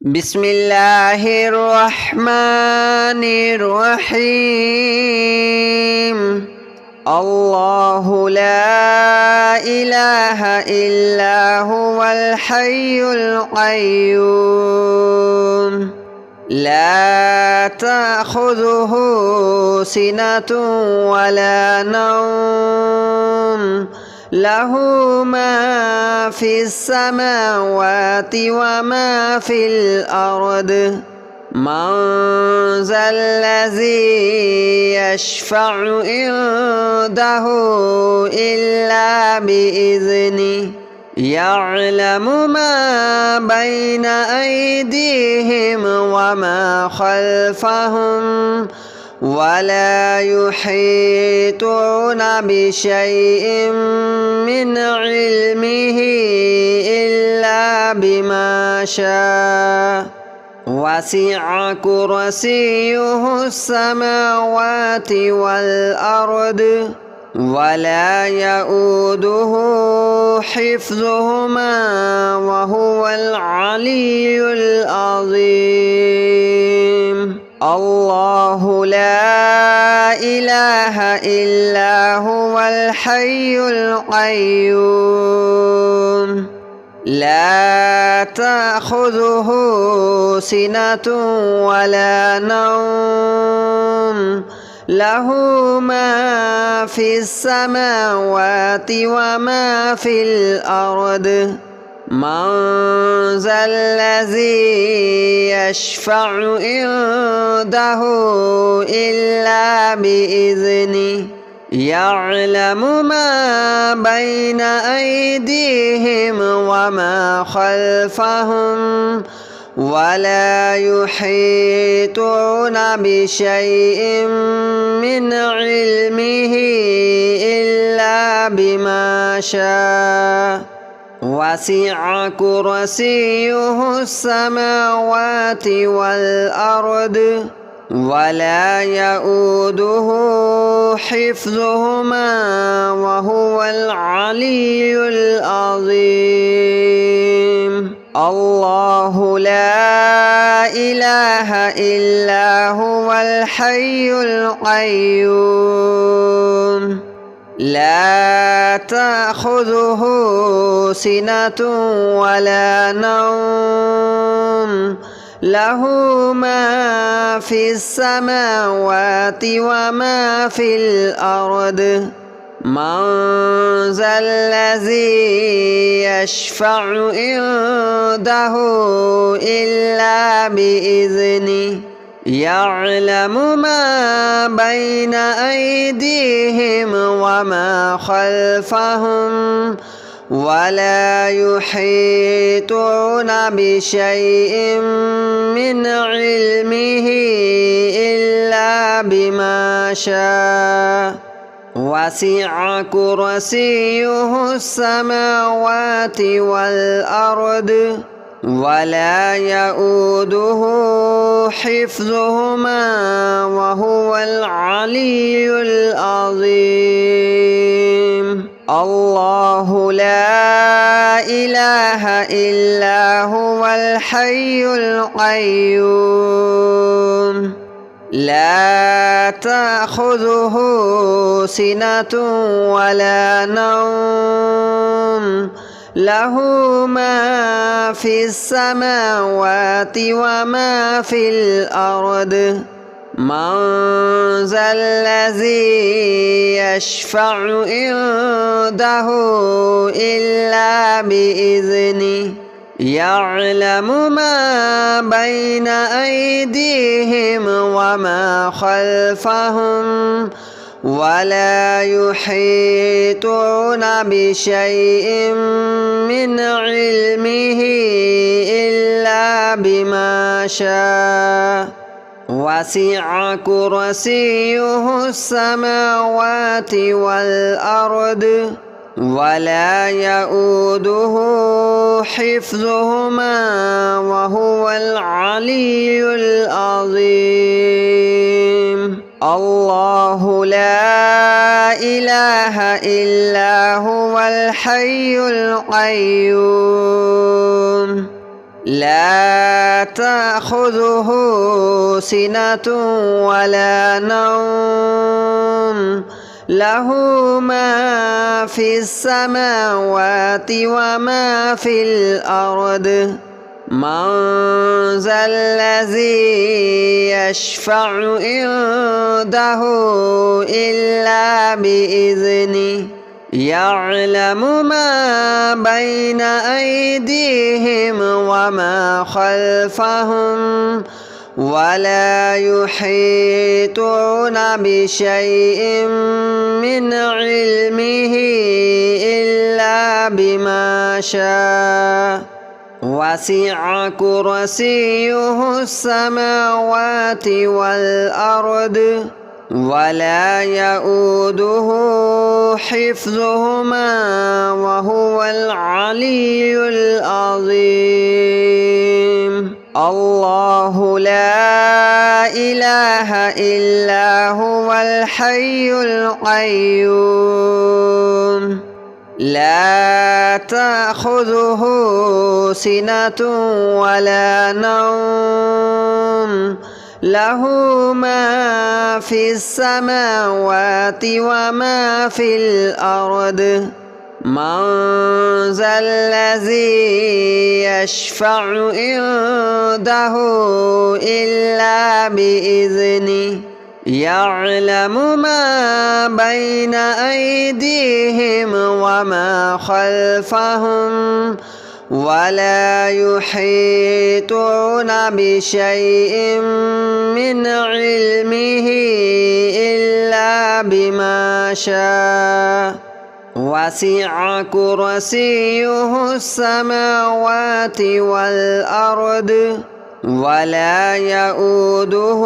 بسم الله الرحمن الرحيم. الله لا إله إلا هو الحي القيوم لا تأخذه سنة ولا نوم له ما في السماوات وما في الأرض من ذا الذي يشفع عنده إلا بإذنه يعلم ما بين أيديهم وما خلفهم ولا يحيطون بشيء من علمه إلا بما شاء وسع كرسيه السماوات والأرض ولا يؤوده حفظهما وهو العلي العظيم. الله لا إله إلا هو الحي القيوم لا تأخذه سنة ولا نوم له ما في السماوات وما في الأرض من ذا الذي يشفع عنده إلا بإذنه يعلم ما بين أيديهم وما خلفهم ولا يحيطون بشيء من علمه إلا بما شاء وسع كرسيه السماوات والأرض ولا يؤوده حفظهما وهو العلي العظيم. الله لا إله إلا هو الحي القيوم لا تأخذه سنة ولا نوم له ما في السماوات وما في الأرض من ذا الذي يشفع عنده إلا بإذنه يعلم ما بين أيديهم وما خلفهم ولا يحيطون بشيء من علمه إلا بما شاء وسع كرسيه السماوات والأرض ولا يؤوده حفظهما وهو العلي العظيم. الله لا إله إلا هو الحي القيوم لا تأخذه سنة ولا نوم له ما في السماوات وما في الأرض من ذا الذي يشفع عنده إلا بإذنه يعلم ما بين أيديهم وما خلفهم ولا يحيطون بشيء من علمه إلا بما شاء وسع كرسيه السماوات والأرض ولا يؤوده حفظهما وهو العلي العظيم. الله لا إله إلا هو الحي القيوم لا تأخذه سنة ولا نوم له ما في السماوات وما في الأرض من ذا الذي يشفع عنده إلا بإذنه يعلم ما بين أيديهم وما خلفهم ولا يحيطون بشيء من علمه إلا بما شاء وسع كرسيه السماوات والأرض ولا يؤوده حفظهما وهو العلي العظيم الله لا إله إلا هو الحي القيوم لا تأخذه سنة ولا نوم له ما في السماوات وما في الأرض من ذا الذي يشفع عنده إلا بإذنه يعلم ما بين أيديهم وما خلفهم ولا يحيطون بشيء من علمه إلا بما شاء وسع كرسيه السماوات والأرض ولا يؤوده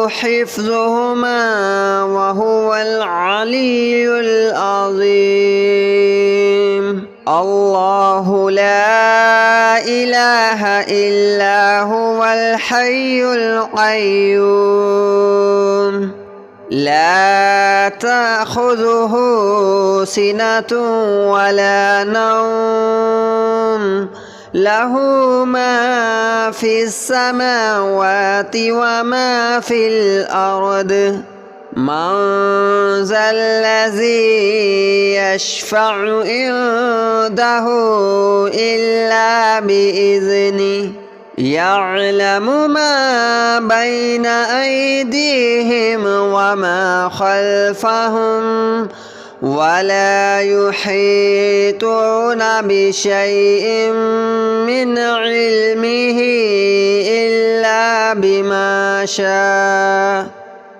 حفظهما وهو العلي العظيم الله لا إله إلا هو الحي القيوم لا تأخذه سنة ولا نوم له ما في السماوات وما في الأرض من ذا الذي يشفع عنده إلا بإذنه يعلم ما بين أيديهم وما خلفهم ولا يحيطون بشيء من علمه إلا بما شاء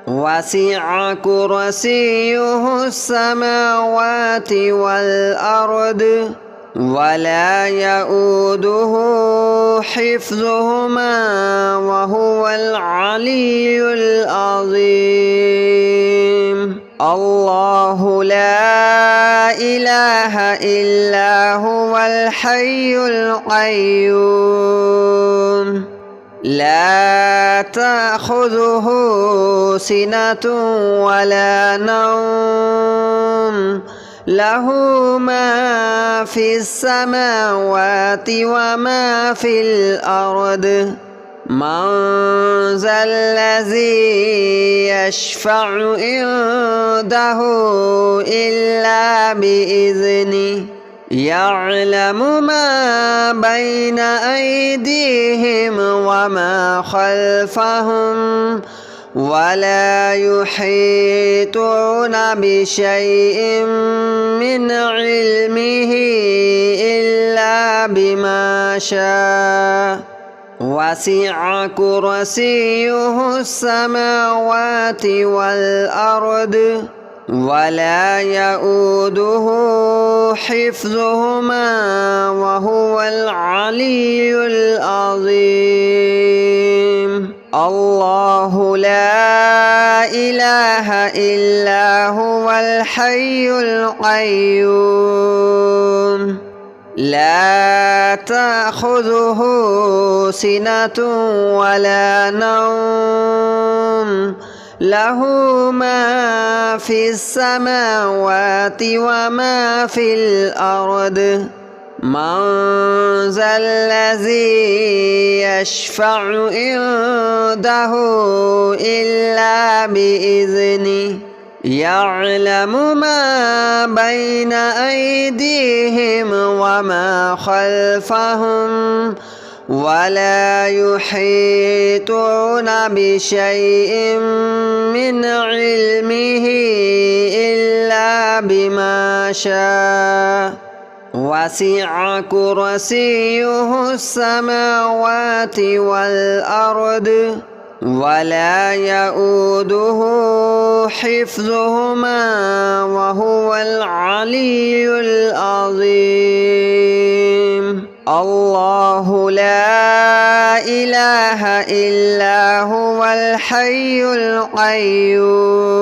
وسع كرسيه السماوات والأرض ولا يؤوده حفظهما وهو العلي العظيم الله لا إله إلا هو الحي القيوم لا تأخذه سنة ولا نوم له ما في السماوات وما في الأرض من ذا الذي يشفع عنده إلا بإذنه يعلم ما بين أيديهم وما خلفهم ولا يحيطون بشيء من علمه إلا بما شاء وسع كرسيه السماوات والأرض ولا يؤوده حفظهما وهو العلي العظيم الله لا إله إلا هو الحي القيوم لا تأخذه سنة ولا نوم له ما في السماوات وما في الأرض من ذا الذي يشفع عنده إلا بإذنه يعلم ما بين أيديهم وما خلفهم ولا يحيطون بشيء من علمه إلا بما شاء وسع كرسيه السماوات والأرض ولا يؤوده حفظهما وهو العلي العظيم الله لا إله إلا هو الحي القيوم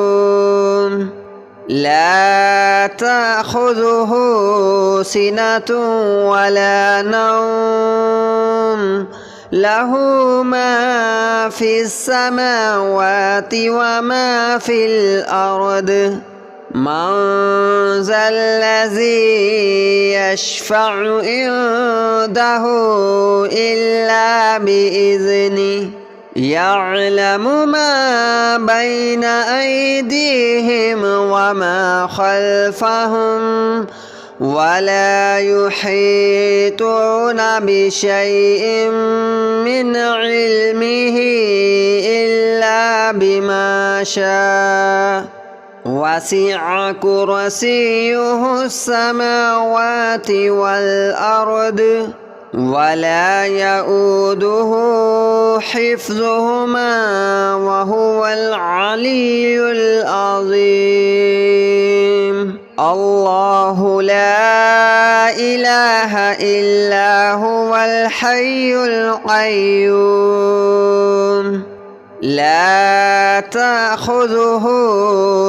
لا تأخذه سنة ولا نوم له ما في السماوات وما في الأرض من ذا الذي يشفع عنده إلا بإذنه يعلم ما بين أيديهم وما خلفهم ولا يحيطون بشيء من علمه إلا بما شاء وسع كرسيه السماوات والأرض ولا يؤوده حفظهما وهو العلي العظيم الله لا إله إلا هو الحي القيوم لا تأخذه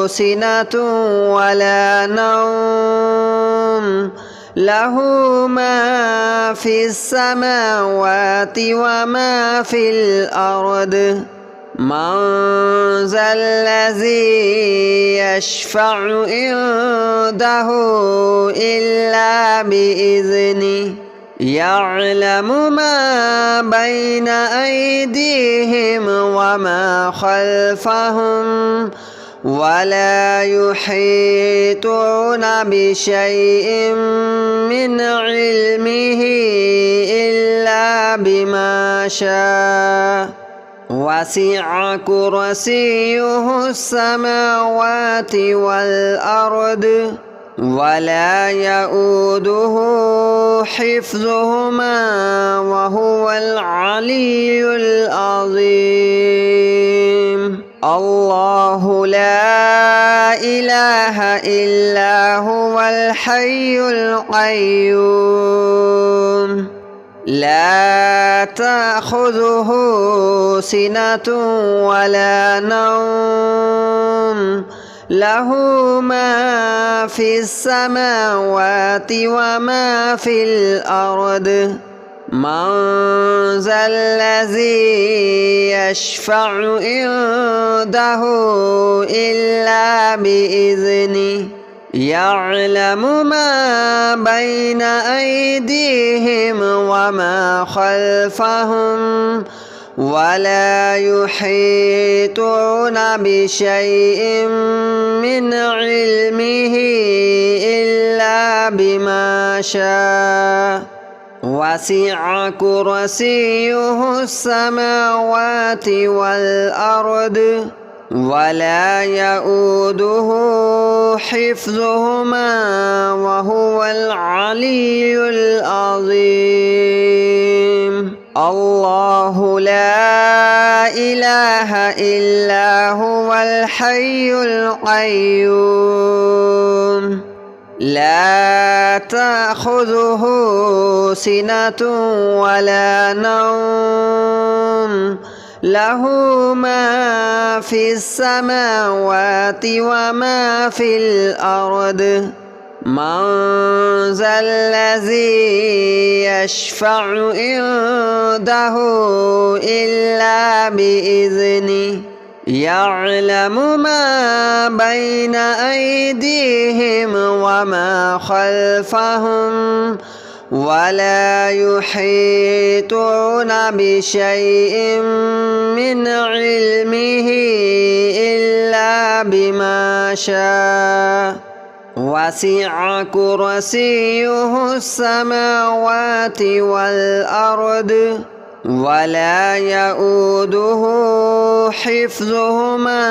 سنة ولا نوم له ما في السماوات وما في الأرض من ذا الذي يشفع عنده إلا بإذنه يعلم ما بين أيديهم وما خلفهم ولا يحيطون بشيء من علمه إلا بما شاء وسع كرسيه السماوات والأرض ولا يؤوده حفظهما وهو العلي العظيم الله لا إله إلا هو الحي القيوم لا تأخذه سنة ولا نوم له ما في السماوات وما في الأرض من ذا الذي يشفع عنده إلا بإذنه يعلم ما بين أيديهم وما خلفهم ولا يحيطون بشيء من علمه إلا بما شاء وسع كرسيه السماوات والأرض ولا يؤوده حفظهما وهو العلي العظيم الله لا إله إلا هو الحي القيوم لا تأخذه سنة ولا نوم له ما في السماوات وما في الأرض من ذا الذي يشفع عنده إلا بإذنه يعلم ما بين أيديهم وما خلفهم ولا يحيطون بشيء من علمه إلا بما شاء وسع كرسيه السماوات والأرض ولا يؤوده حفظهما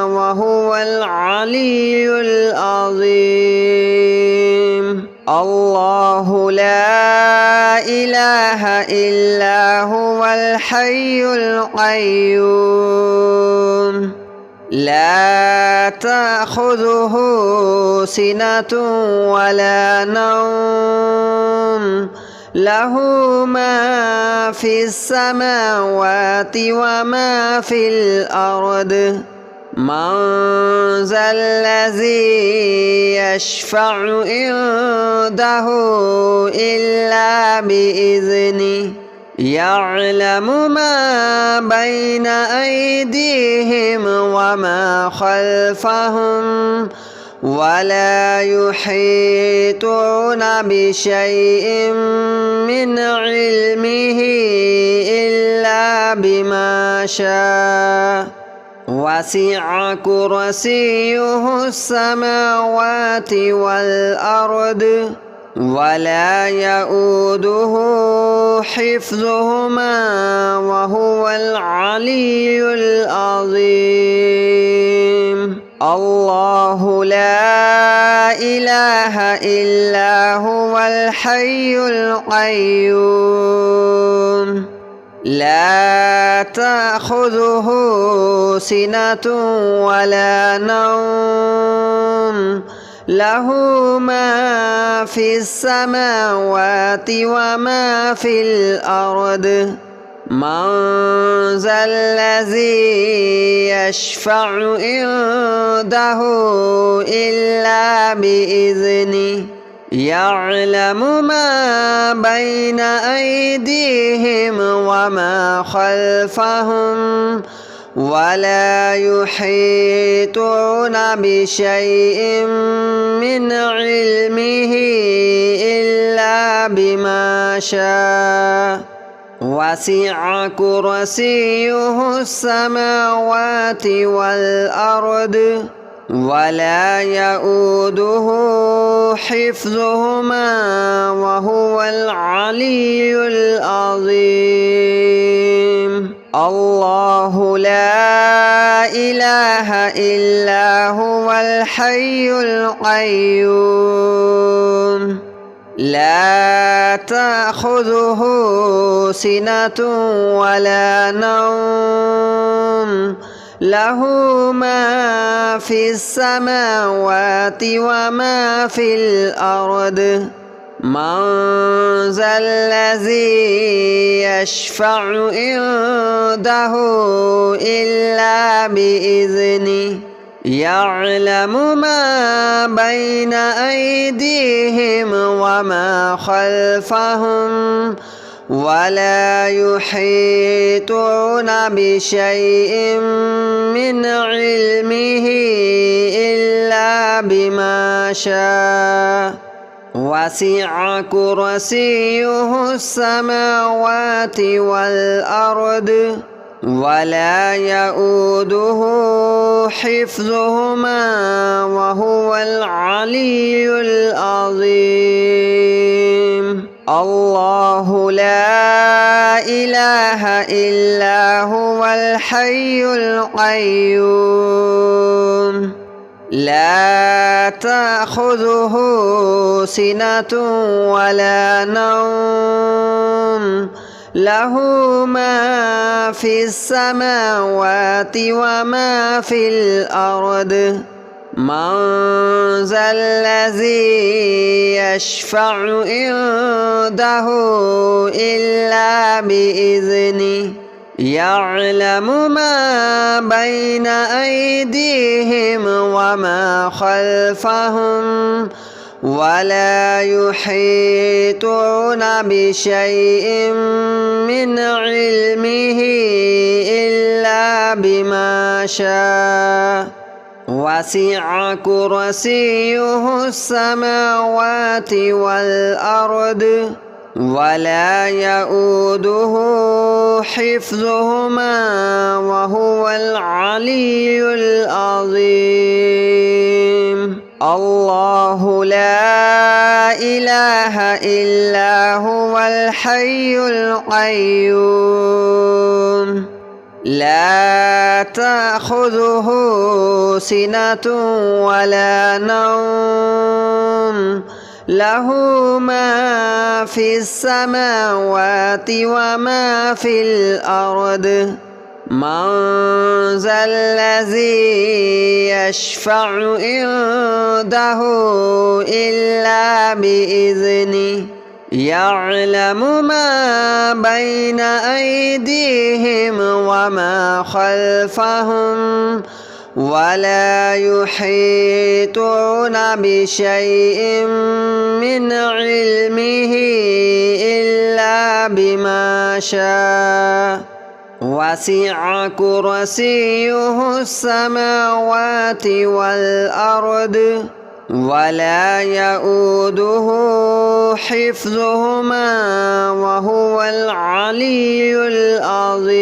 وهو العلي العظيم الله لا إله إلا هو الحي القيوم لا تأخذه سنة ولا نوم له ما في السماوات وما في الأرض من ذا الذي يشفع عنده إلا بإذنه يعلم ما بين أيديهم وما خلفهم ولا يحيطون بشيء من علمه إلا بما شاء وسع كرسيه السماوات والأرض ولا يؤوده حفظهما وهو العلي العظيم الله لا إله إلا هو الحي القيوم لا تأخذه سنة ولا نوم له ما في السماوات وما في الأرض من ذا الذي يشفع عنده إلا بإذنه يعلم ما بين أيديهم وما خلفهم ولا يحيطون بشيء من علمه إلا بما شاء وسع كرسيه السماوات والأرض ولا يؤوده حفظهما وهو العلي العظيم الله لا إله إلا هو الحي القيوم لا تأخذه سنة ولا نوم له ما في السماوات وما في الأرض من ذا الذي يشفع عنده إلا بإذنه يعلم ما بين أيديهم وما خلفهم ولا يحيطون بشيء من علمه إلا بما شاء وسع كرسيه السماوات والأرض ولا يؤوده حفظهما وهو العلي العظيم الله لا إله إلا هو الحي القيوم لا تأخذه سنة ولا نوم له ما في السماوات وما في الأرض من ذا الذي يشفع عنده إلا بإذنه يعلم ما بين أيديهم وما خلفهم ولا يحيطون بشيء من علمه إلا بما شاء وسع كرسيه السماوات والأرض ولا يؤوده حفظهما وهو العلي العظيم الله لا إله إلا هو الحي القيوم لا تأخذه سنة ولا نوم له ما في السماوات وما في الأرض من ذا الذي يشفع عنده إلا بإذنه يعلم ما بين أيديهم وما خلفهم ولا يحيطون بشيء من علمه إلا بما شاء وسع كرسيه السماوات والأرض ولا يؤوده حفظهما وهو العلي العظيم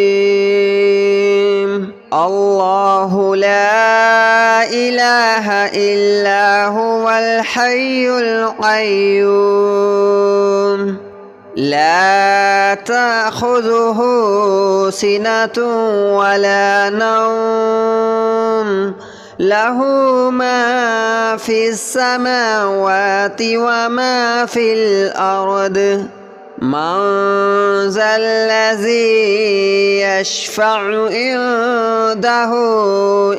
الله لا إله إلا هو الحي القيوم لا تأخذه سنة ولا نوم له ما في السماوات وما في الأرض من ذا الذي يشفع عنده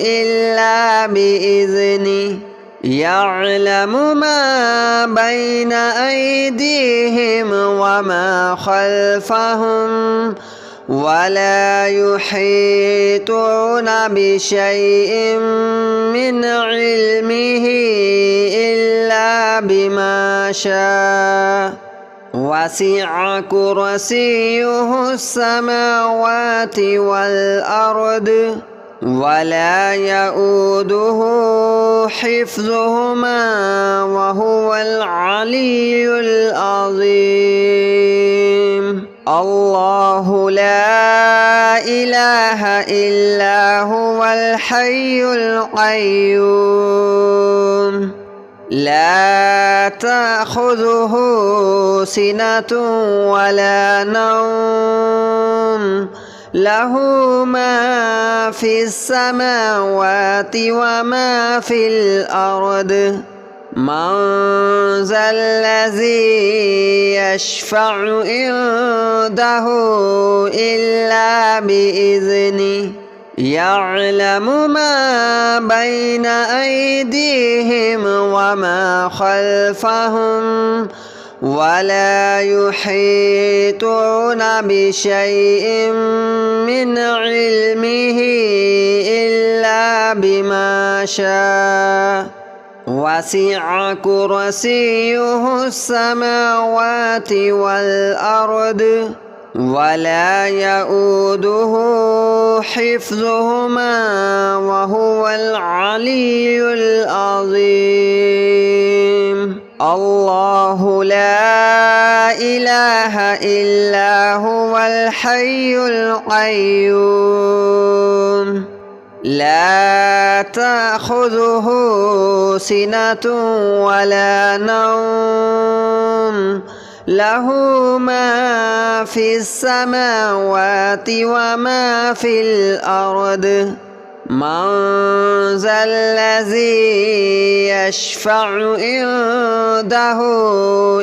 إلا بإذنه يعلم ما بين أيديهم وما خلفهم ولا يحيطون بشيء من علمه إلا بما شاء وسع كرسيه السماوات والأرض ولا يؤوده حفظهما وهو العلي العظيم الله لا إله إلا هو الحي القيوم لا تأخذه سنة ولا نوم له ما في السماوات وما في الأرض من ذا الذي يشفع عنده إلا بإذنه يعلم ما بين أيديهم وما خلفهم ولا يحيطون بشيء من علمه إلا بما شاء وسع كرسيه السماوات والأرض ولا يؤوده حفظهما وهو العلي العظيم الله لا إله إلا هو الحي القيوم لا تأخذه سنة ولا نوم له ما في السماوات وما في الأرض من ذا الذي يشفع عنده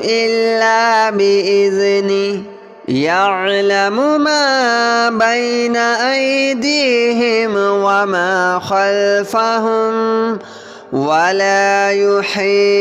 إلا بإذنه يعلم ما بين أيديهم وما خلفهم ولا يحيطون